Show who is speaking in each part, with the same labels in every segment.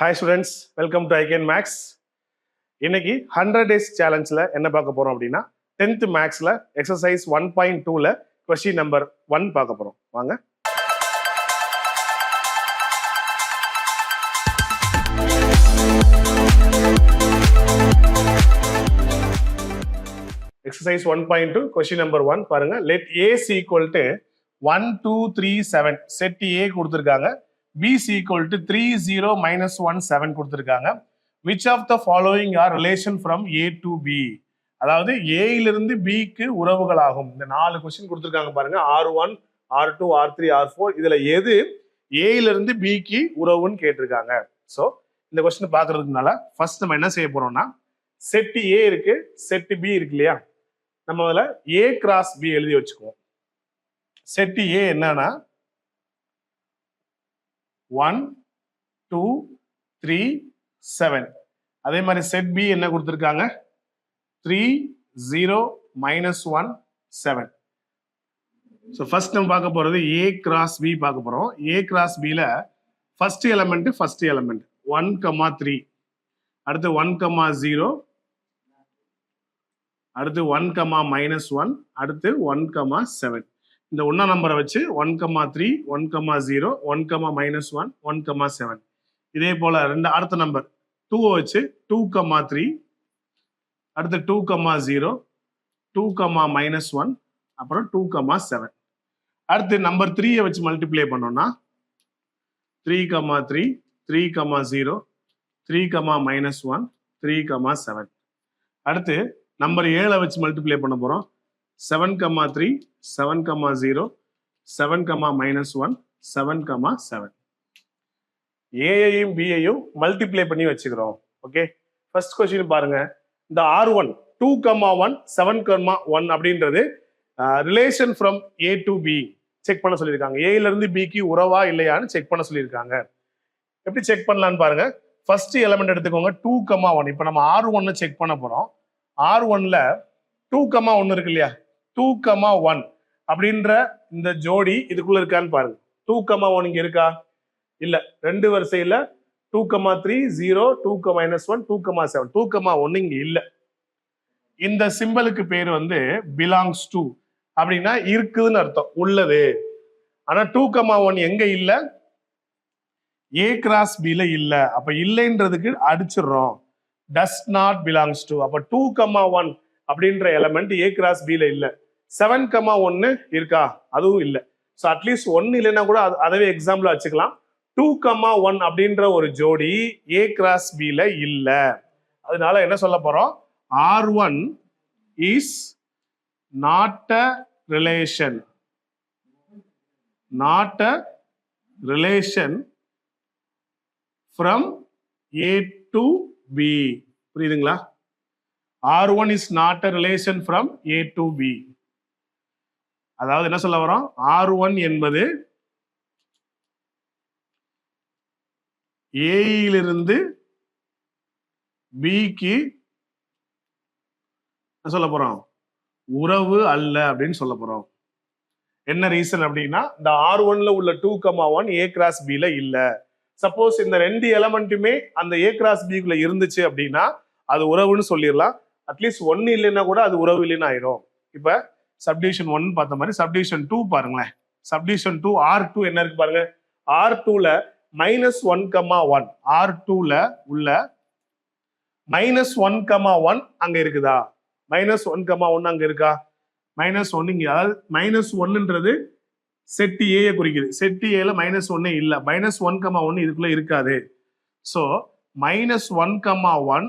Speaker 1: Hi students, welcome to ICAN Max. இன்னைக்கு 100 days challengeல என்ன பார்க்க போறோம் அப்படின்னா 10th Maxல exercise 1.2ல question number 1 பார்க்க போறோம். வாங்க. Exercise 1.2 question number 1 பாருங்க. Let A is equal to 1, 2, 3, 7. Set A கொடுத்திருக்காங்க. B is equal to 3, 0, minus 1, 7 கொடுத்திருக்காங்க. Which of the following are relation from A to B? அதாவது A இலிருந்து B க்கு உறவுகள் ஆகும். இந்த 4 கொஸ்டின் கொடுத்திருக்காங்க பாருங்க. R1, R2, R3, R4 இதுல எது A இலிருந்து B க்கு உறவுன்னு கேட்டிருக்காங்க. சோ இந்த கொஸ்டின் பார்க்கிறதுனால ஃபர்ஸ்ட் நம்ம என்ன செய்ய போறோம்னா செட் A இருக்கு, செட் B இருக்கு இல்லையா? நம்ம அதுல A கிராஸ் B எழுதி வச்சுக்குவோம். செட் A என்னன்னா 1, 2, 3, 7. அதே மாதிரி செட் B என்ன கொடுத்திருக்காங்க 3, 0, minus 1, 7. ஸோ ஃபர்ஸ்ட் நம்ம பார்க்க போறது A கிராஸ் B பார்க்க போறோம். A கிராஸ் B ல ஃபர்ஸ்ட் எலிமெண்ட் 1, 3, அடுத்து 1, 0, அடுத்து 1, minus 1, அடுத்து 1, 7. இந்த ஒன்னா நம்பரை வச்சு 1, 3, 1, 0, 1, minus 1, 1, 7. இதே போல அடுத்த நம்பர் 2 வச்சு 2, 3, அடுத்து 2, 0, 2, minus 1, அப்புறம் 2, 7. அடுத்து நம்பர் 3 வச்சு மல்டிப்ளை பண்ணோம்னா 3, 3, 3, 0, 3, minus 1, 3, 7. அடுத்து நம்பர் 7 வச்சு மல்டிப்ளை பண்ண போறோம் 7, 3, 7, 0, 7, minus 1, 7, 7. ஏயையும் பியையும் மல்டிப்ளை பண்ணி வச்சுக்கிறோம். ஓகே, ஃபர்ஸ்ட் கொஸ்டின் பாருங்க. இந்த R1 2, 1, 7, 1 அப்படின்றது relation from A to B check பண்ண சொல்லியிருக்காங்க. ஏல இருந்து பிக்கு உறவா இல்லையான்னு செக் பண்ண சொல்லியிருக்காங்க. எப்படி செக் பண்ணலான்னு பாருங்க. ஃபர்ஸ்ட் எலிமெண்ட் எடுத்துக்கோங்க 2, 1. இப்போ நம்ம R1 செக் பண்ண போறோம். R1ல 2, 1 இருக்கு இல்லையா? 2, 1 அப்படின்ற இந்த ஜோடி இதுக்குள்ள இருக்கான்னு பாருங்க. 2, 1 இங்க இருக்கா? இல்ல. ரெண்டு வரிசையில 2, 3, 0, 2, minus 1, 2, 7. 2, 1 இங்க இல்ல. இந்த சிம்பலுக்கு பேர் வந்து belongs to அப்படின்னா இருக்குதுன்னு அர்த்தம், உள்ளது. ஆனா 2, 1 எங்க இல்ல? A கிராஸ் B ல இல்ல. அப்ப இல்லைன்றதுக்கு அடிச்சிடுறோம் does not belongs to. அப்ப 2, 1 அப்படின்ற எலிமெண்ட் A கிராஸ் B ல இல்ல. 7, 1 இருக்கா? அதுவும் இல்ல. ஸோ அட்லீஸ்ட் 1 இல்லைன்னா கூட அதவே எக்ஸாம்பிள் வச்சுக்கலாம். 2, 1 அப்படின்ற ஒரு ஜோடி A கிராஸ் B ல இல்ல. அதனால என்ன சொல்ல போறோம்? R1 is not a relation. Not a relation from A to B. புரியுதுங்களா? R1 is not a relation from A to B. அதாவது என்ன சொல்ல வரோம்? R1 என்பது A இலிருந்து B க்கு என்ன சொல்ல போறோம்? உறவு அல்ல அப்படின்னு சொல்ல போறோம். என்ன ரீசன் அப்படின்னா இந்த R1ல உள்ள 2, 1 A கிராஸ் B ல இல்ல. சப்போஸ் இந்த ரெண்டு எலிமெண்ட்டுமே அந்த A கிராஸ் B குள்ள இருந்துச்சு அப்படின்னா அது உறவுன்னு சொல்லிடலாம். அட்லீஸ்ட் 1 இல்லைன்னா கூட அது உறவு இல்லைன்னு ஆயிரும். இப்ப சப்டிவிஷன் 1 பார்த்த மாதிரி சப்டிவிஷன் 2 பாருங்களேன். சப்டிவிஷன் 2 R2 என்ன இருக்கு பாருங்க. R2ல minus 1, 1. R2ல உள்ள minus 1, 1 அங்க இருக்குதா? minus 1, 1 அங்க இருக்கா? minus 1 இங்க, அதாவது minus 1ன்றது செட் A குறிக்குது. செட் A ல minus 1 இல்ல. minus 1, 1 இதுக்குள்ள இருக்காது. சோ minus 1, 1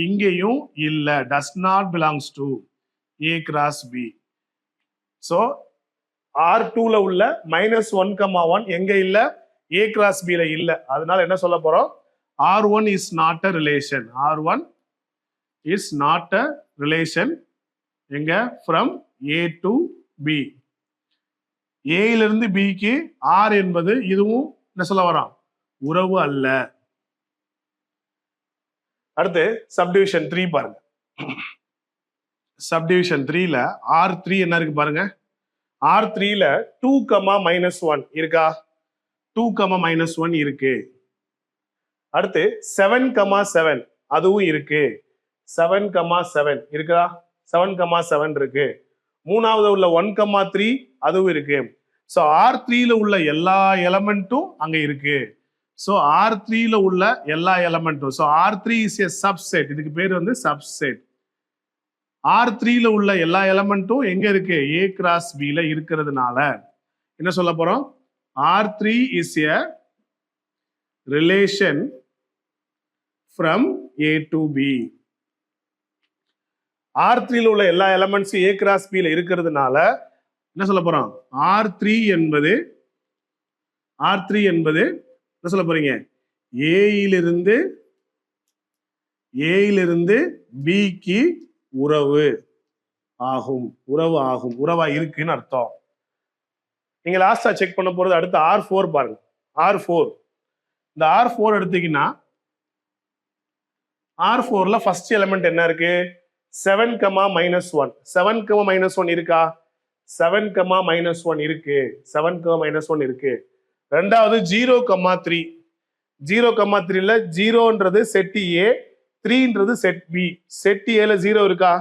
Speaker 1: இங்கேயும் இல்ல. does not belongs to A cross B. So R2ல உள்ள minus 1, 1 எங்க இல்ல? A cross B ல இல்ல. அதனால என்ன சொல்ல போறோம்? R1 is not a relation. R1 is not a relation எங்க? from A to B. A இலிருந்து B க்கு R என்பது இதுவும் என்ன சொல்ல வரோம்? உறவு அல்ல. அடுத்து சப்டிவிஷன் 3 பாருங்க. சப்டிவிஷன் 3ல R3 என்ன இருக்கு பாருங்க. R3ல 2, minus 1 இருக்கா? 2, minus 1 இருக்கு. அடுத்து 7,7 அதுவும் இருக்கு. 7,7 இருக்குதா? 7,7 இருக்கு. மூணாவது உள்ள 1,3 அதுவும் இருக்கு. ஸோ R3ல உள்ள எல்லா எலமெண்ட்டும் அங்க இருக்கு. ஸோ R3ல உள்ள எல்லா எலமெண்ட்டும், so R3 is a subset, இதுக்கு பேர் வந்து சப்செட். R3ல உள்ள எல்லா எலமெண்ட்டும் எங்க இருக்கு? A கிராஸ் B ல இருக்கிறதுனால என்ன சொல்ல போறோம்? R3 is a relation from A to B. R3ல உள்ள எல்லா எலமெண்ட்ஸும் A கிராஸ் B ல இருக்கிறதுனால என்ன சொல்ல போறோம்? R3 என்பது என்ன சொல்ல போறீங்க? ஏயிலிருந்து பிக்கு உறவு ஆகும், உறவா இருக்குன்னு அர்த்தம். நீங்க லாஸ்டா செக் பண்ண போறது அடுத்து R4 பாருங்க. R4, இந்த R4 எடுத்தீங்கன்னா R4ல ஃபர்ஸ்ட் எலிமெண்ட் என்ன இருக்கு? 7,-1. 7,-1 இருக்கா? 7,-1 இருக்கு. 7,-1 இருக்கு. ரெண்டாவது 0,3. 0,3ல 0ன்றது செட் A, 3ன்றது செட் B. செட் Aல 0 இருக்கா?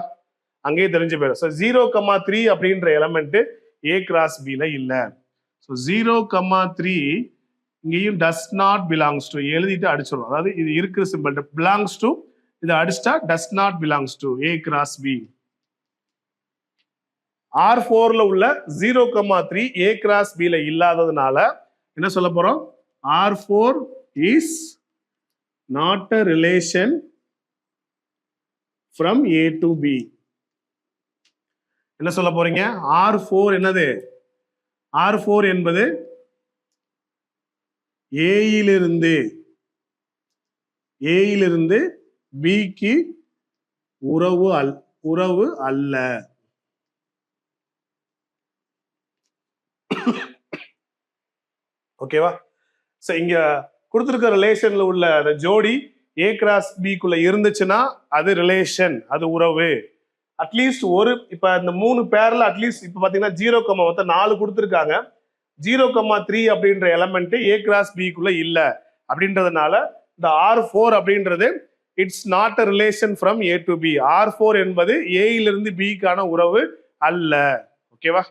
Speaker 1: அங்கேயே தெரிஞ்சு போயிடும். ஸோ 0,3 அப்படின்ற எலமெண்ட் A கிராஸ் B ல இல்ல. ஸோ 0,3 இங்கேயும் டஸ் நாட் பிலாங்ஸ் டு எழுதிட்டு அடிச்சிடும். அதாவது இது இருக்கிற சிம்பிள் பிலாங்ஸ் டு, இது அடிச்சிட்டா does not belongs to A cross B. R4ல உள்ள 0,3 A கிராஸ் B ல இல்லாததுனால என்ன சொல்ல போறோம்? R4 is not a relation from A to B. என்ன சொல்ல போறீங்க? R4 என்னது? R4 என்பது ஏயிலிருந்து பிக்கு உறவு அல்ல. ஓகேவா? சோ இங்க கொடுத்திருக்க ரிலேஷன்ல உள்ள அந்த ஜோடி A கிராஸ் B குள்ள இருந்துச்சுன்னா அது ரிலேஷன், அது உறவு. அட்லீஸ்ட் ஒரு இப்ப இந்த 3 பேர்ல அட்லீஸ்ட் இப்ப பாத்தீங்கன்னா 0, மொத்தம் 4 கொடுத்திருக்காங்க. 0,3 அப்படின்ற எலமெண்ட் A கிராஸ் B குள்ள இல்ல அப்படின்றதுனால இந்த R4 அப்படின்றது it's not a relation from A to B. R4 என்பது A யிலிருந்து B க்கான உறவு அல்ல. ஓகேவா?